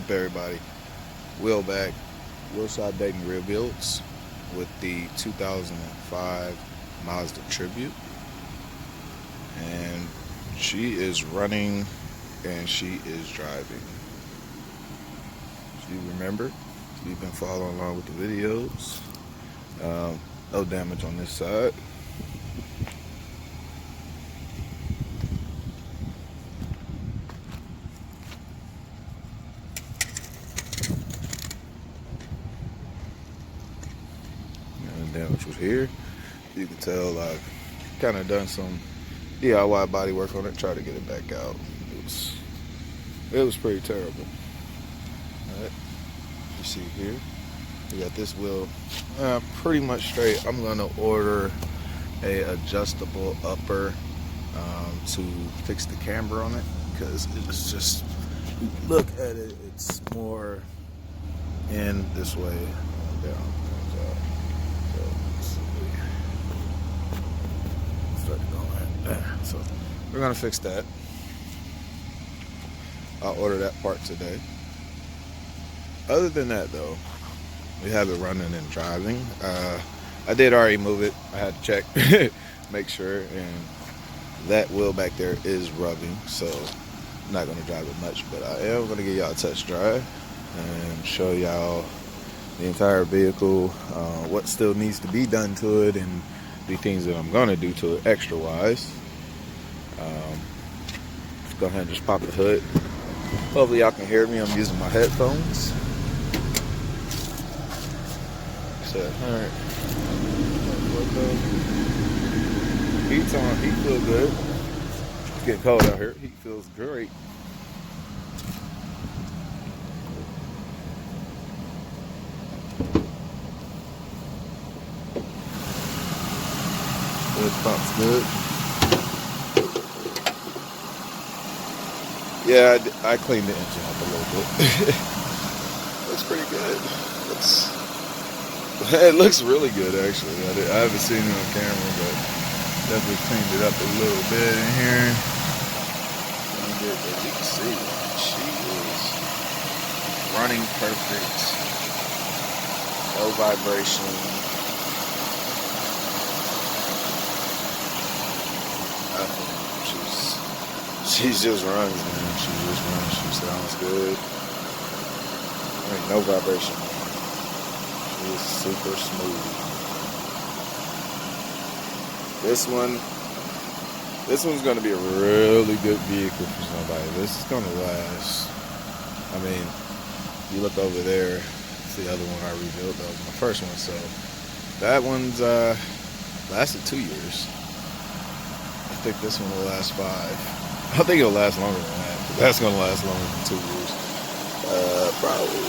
up, everybody? Will back. Will Shot Dating Real Builds with the 2005 Mazda Tribute. And she is running and she is driving. If you remember, if you've been following along with the videos, no damage on this side. Damage was here. You can tell I've kind of done some DIY body work on it, try to get it back out. It was pretty terrible. All right, you see here, we got this wheel pretty much straight. I'm gonna order a adjustable upper to fix the camber on it, because it's just, look at it, it's more in this way, down. So we're gonna fix that. I'll order that part today. Other than that though, we have it running and driving. I did already move it. I had to check, make sure, and that wheel back there is rubbing, so I'm not gonna drive it much, but I am gonna give y'all a test drive and show y'all the entire vehicle, what still needs to be done to it, and the things that I'm gonna do to it extra wise. Let's go ahead and just pop the hood. Hopefully y'all can hear me. I'm using my headphones. So, alright. Heat's on. Heat feels good. It's getting cold out here. Heat feels great. Good, pump's good. Yeah, I cleaned the engine up a little bit. Looks pretty good. It looks really good, actually. I haven't seen it on camera, but definitely cleaned it up a little bit in here. And as you can see, she is running perfect. No vibration. She just runs, man. She just runs. She sounds good. There ain't no vibration. She is super smooth. This one's gonna be a really good vehicle for somebody. This is gonna last. I mean, you look over there, it's the other one I rebuilt. That was my first one, so that one's lasted 2 years. I think this one will last 5. I think it'll last longer than that. But that's gonna last longer than 2 years. Probably.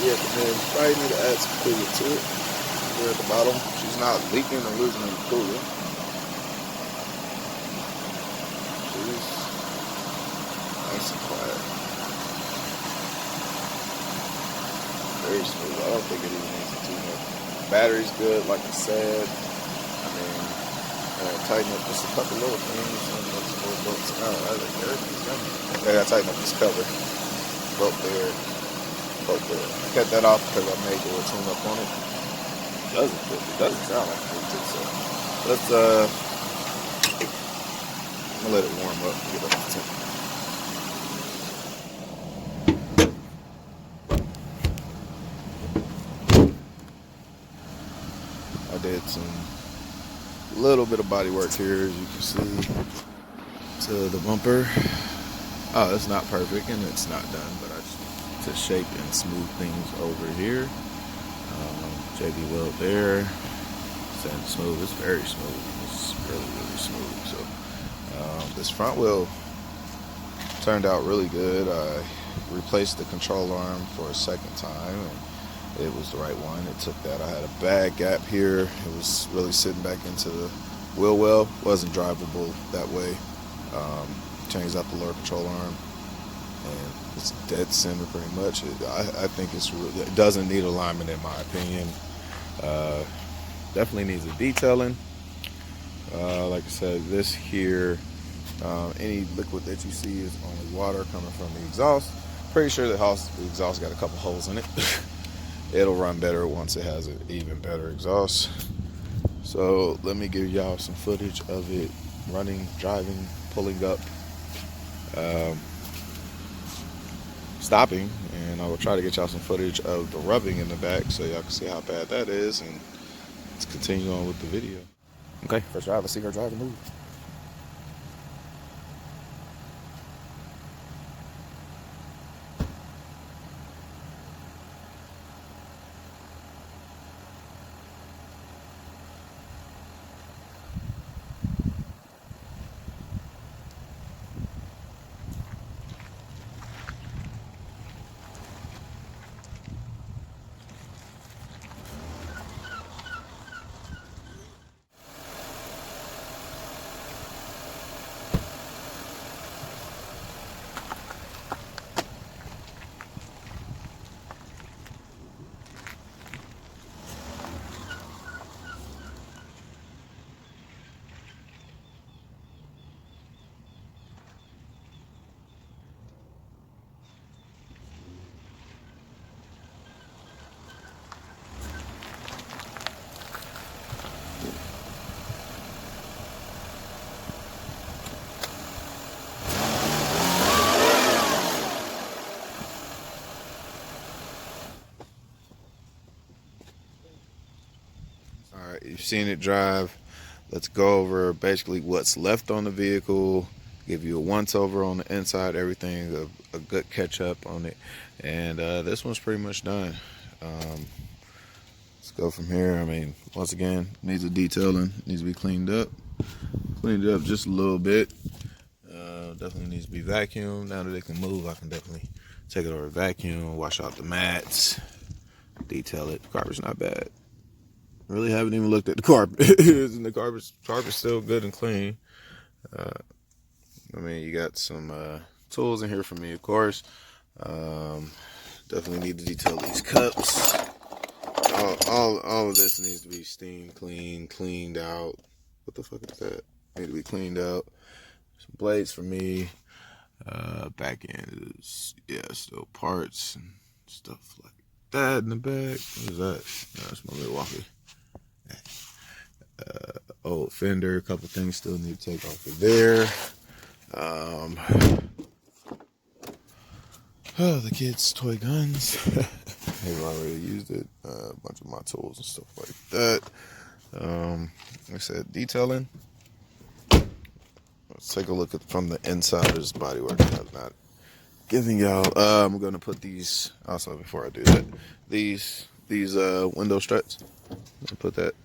Yeah, but then probably need to add some coolant to it. Here at the bottom, she's not leaking or losing any coolant. She's nice and quiet. Very smooth. I don't think it even needs too much. Battery's good, like I said. I mean, tighten up just a couple little things. I gotta tighten up this cover. Both there. I cut that off because I made a little tune up on it. It doesn't sound like it did, so let's I'm gonna let it warm up and get up to 10. I did some little bit of body work here, as you can see, to the bumper. Oh, it's not perfect and it's not done, but I just to shape and smooth things over here. JB weld there. Sand smooth. It's very smooth. It's really smooth. So this front wheel turned out really good. I replaced the control arm for a second time, and it was the right one. It took that. I had a bad gap here. It was really sitting back into the wheel well. Wasn't drivable that way. Changed out the lower control arm, and it's dead center pretty much. I think it doesn't need alignment in my opinion. Definitely needs a detailing. Like I said, this here, any liquid that you see is only water coming from the exhaust. Pretty sure the exhaust got a couple holes in it. It'll run better once it has an even better exhaust. So let me give y'all some footage of it running, driving, pulling up, stopping, and I will try to get y'all some footage of the rubbing in the back so y'all can see how bad that is, and let's continue on with the video. Okay, first drive, let's see her drive and move. All right, you've seen it drive. Let's go over basically what's left on the vehicle, give you a once over on the inside, everything, a good catch up on it. And this one's pretty much done. Let's go from here. I mean, once again, needs a detailing, needs to be cleaned up. Cleaned it up just a little bit. Definitely needs to be vacuumed. Now that it can move, I can definitely take it over vacuum, wash out the mats, detail it. The carpet's not bad. Really haven't even looked at the carpet. And the carpet's still good and clean. I mean, you got some tools in here for me, of course. Definitely need to detail these cups. All of this needs to be steamed, cleaned out. What the fuck is that? Need to be cleaned out. Some blades for me. Back end is, yeah, still parts and stuff like that in the back. What is that? No, that's my Milwaukee. Old fender, a couple things still need to take off of there. The kids' toy guns. They've already used it. A bunch of my tools and stuff like that. Like I said, detailing. Let's take a look at from the inside of this bodywork. I'm not giving y'all. I'm gonna put these also before I do that. These window struts. I'm gonna put that.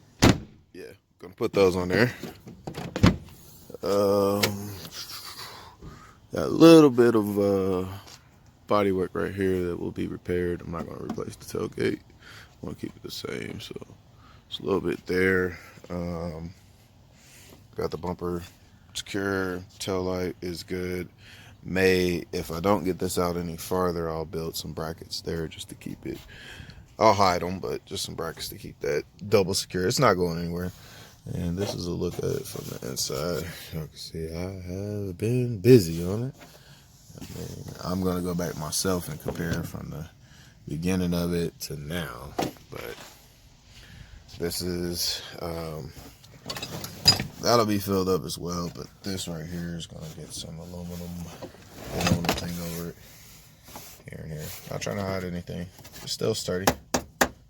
Yeah, gonna put those on there. Got a little bit of bodywork right here that will be repaired. I'm not gonna replace the tailgate. I want to keep it the same, so it's a little bit there. Got the bumper secure. Tail light is good. If I don't get this out any farther, I'll build some brackets there just to keep it. I'll hide them, but just some brackets to keep that double secure. It's not going anywhere. And this is a look at it from the inside. You can see I have been busy on it. I mean, I'm gonna go back myself and compare from the beginning of it to now. But this is that'll be filled up as well. But this right here is gonna get some aluminum thing over it. Here and here. Not trying to hide anything. It's still sturdy.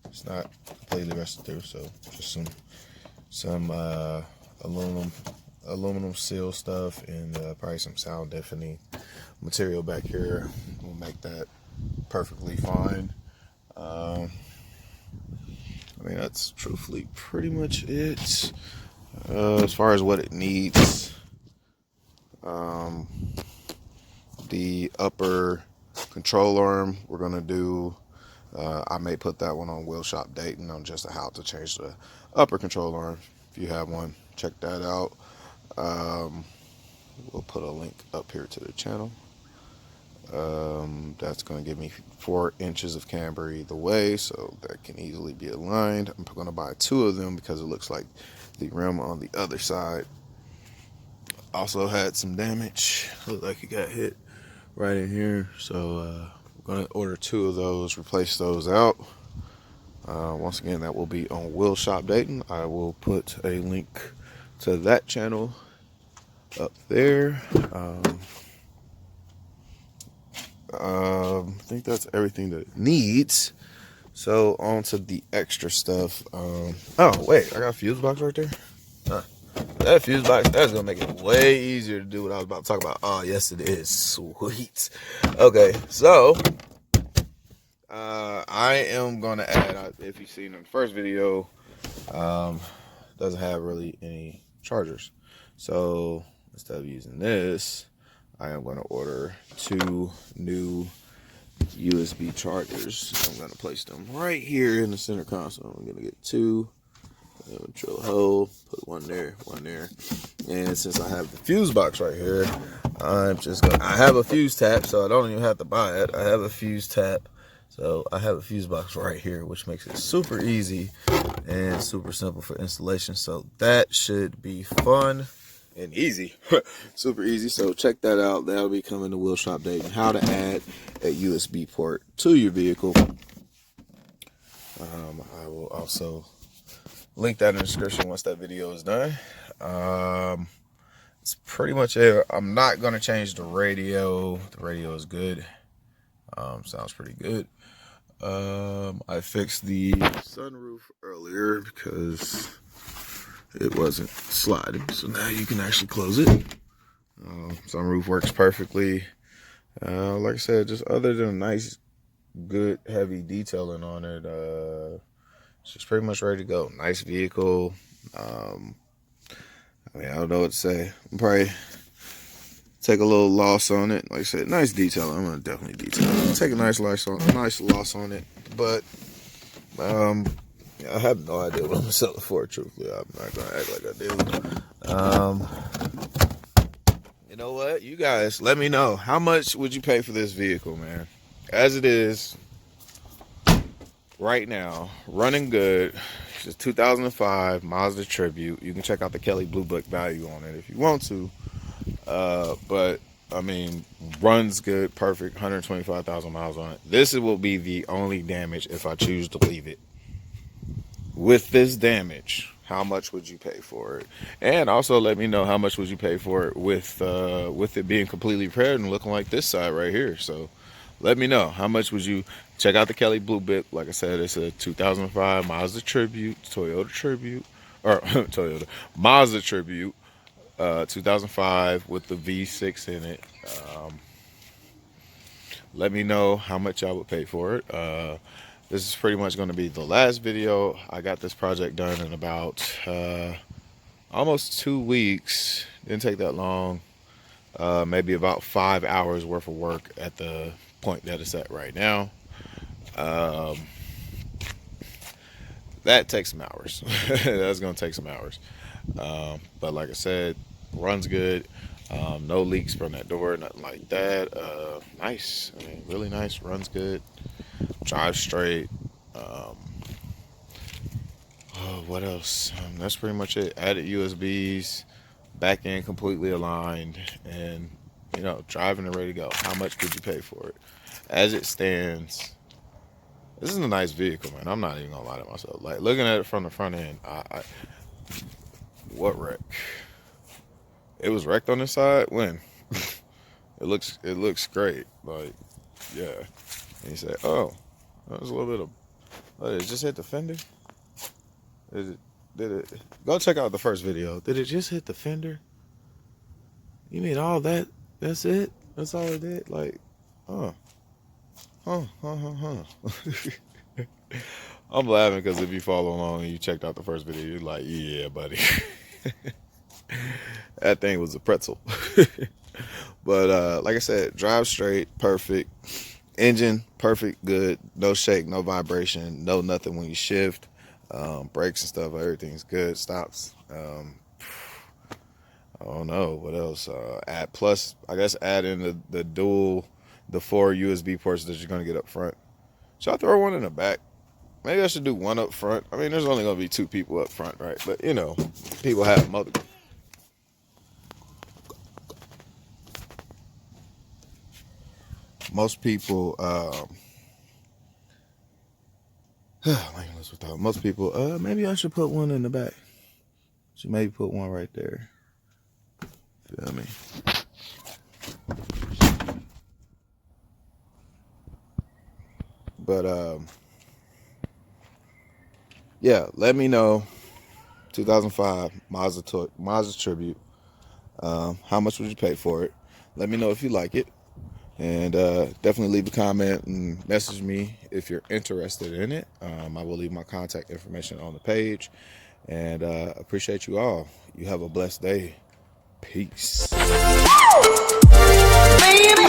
It's not completely rusted through, so just some aluminum seal stuff and probably some sound deafening material back here will make that perfectly fine. I mean, that's truthfully pretty much it. As far as what it needs, the upper control arm we're gonna do. I may put that one on Wheel Shop Dayton on just how to change the upper control arm. If you have one, check that out. We'll put a link up here to the channel. That's going to give me 4 inches of camber either way, so that can easily be aligned. I'm going to buy 2 of them because it looks like the rim on the other side also had some damage. Looked like it got hit right in here, so We're going to order 2 of those, replace those out. Once again, that will be on Will Shop Dayton. I will put a link to that channel up there. I think that's everything that it needs. So on to the extra stuff. Oh wait, I got a fuse box right there. That fuse box, that's gonna make it way easier to do what I was about to talk about. Oh yes, it is. Sweet. Okay, so I am gonna add. If you've seen in the first video, doesn't have really any chargers. So instead of using this, I am gonna order 2 new USB chargers. I'm gonna place them right here in the center console. I'm gonna get 2. I'm gonna drill a hole, put one there, and since I have the fuse box right here, I'm just gonna. I have a fuse tap, so I don't even have to buy it. I have a fuse tap, so I have a fuse box right here, which makes it super easy and super simple for installation. So that should be fun and easy, super easy. So check that out. That'll be coming to Will Shop Dayton. How to add a USB port to your vehicle. I will also link that in the description once that video is done. It's pretty much it. I'm not gonna change the radio. The radio is good. Sounds pretty good. I fixed the sunroof earlier because it wasn't sliding, so now you can actually close it. Sunroof works perfectly. Like I said, just other than a nice, good, heavy detailing on it, it's just pretty much ready to go. Nice vehicle. I mean, I don't know what to say. I'll probably take a little loss on it. Like I said, nice detail. I'm gonna definitely detail it. Take a nice loss on it. But I have no idea what I'm gonna sell it for. Truthfully, I'm not gonna act like I do. You know what? You guys, let me know, how much would you pay for this vehicle, man? As it is right now, running good. It's a 2005 Mazda Tribute. You can check out the Kelly Blue Book value on it if you want to. But I mean, runs good, perfect, 125,000 miles on it. This will be the only damage if I choose to leave it. With this damage, how much would you pay for it? And also let me know, how much would you pay for it with it being completely repaired and looking like this side right here. So let me know, how much would you check out the Kelly Blue Book. Like I said, it's a 2005 Mazda Tribute, Toyota Tribute, or Toyota Mazda Tribute, 2005 with the V6 in it. Let me know how much I would pay for it. This is pretty much going to be the last video. I got this project done in about almost 2 weeks. Didn't take that long. Maybe about 5 hours worth of work at the point that it's at right now. That takes some hours. That's going to take some hours. But like I said, runs good. No leaks from that door, nothing like that. Nice. I mean, really nice. Runs good. Drive straight. What else? That's pretty much it. Added USBs, back end completely aligned, and you know, driving and ready to go. How much could you pay for it? As it stands, this is a nice vehicle, man. I'm not even gonna lie to myself. Like, looking at it from the front end, what wreck? It was wrecked on this side. When? It looks great. Like, yeah. And you say, oh, that was a little bit of. Oh, it just hit the fender. Did it? Go check out the first video. Did it just hit the fender? You mean all that? That's it? That's all it did? Like, huh. I'm laughing because if you follow along and you checked out the first video, you're like, yeah, buddy. That thing was a pretzel. But like I said, drive straight, perfect. Engine, perfect, good. No shake, no vibration, no nothing when you shift. Brakes and stuff, everything's good. Stops. I don't know what else. I guess add in the 4 USB ports that you're gonna get up front. Should I throw one in the back? Maybe I should do one up front. I mean, there's only gonna be 2 people up front, right? But you know, people have multiple. most people, most people, maybe I should put one in the back. Should maybe put one right there. Feel me? But yeah, let me know. 2005 Mazda Tribute. How much would you pay for it? Let me know if you like it, and definitely leave a comment and message me if you're interested in it. I will leave my contact information on the page, and appreciate you all. You have a blessed day. Peace. Baby.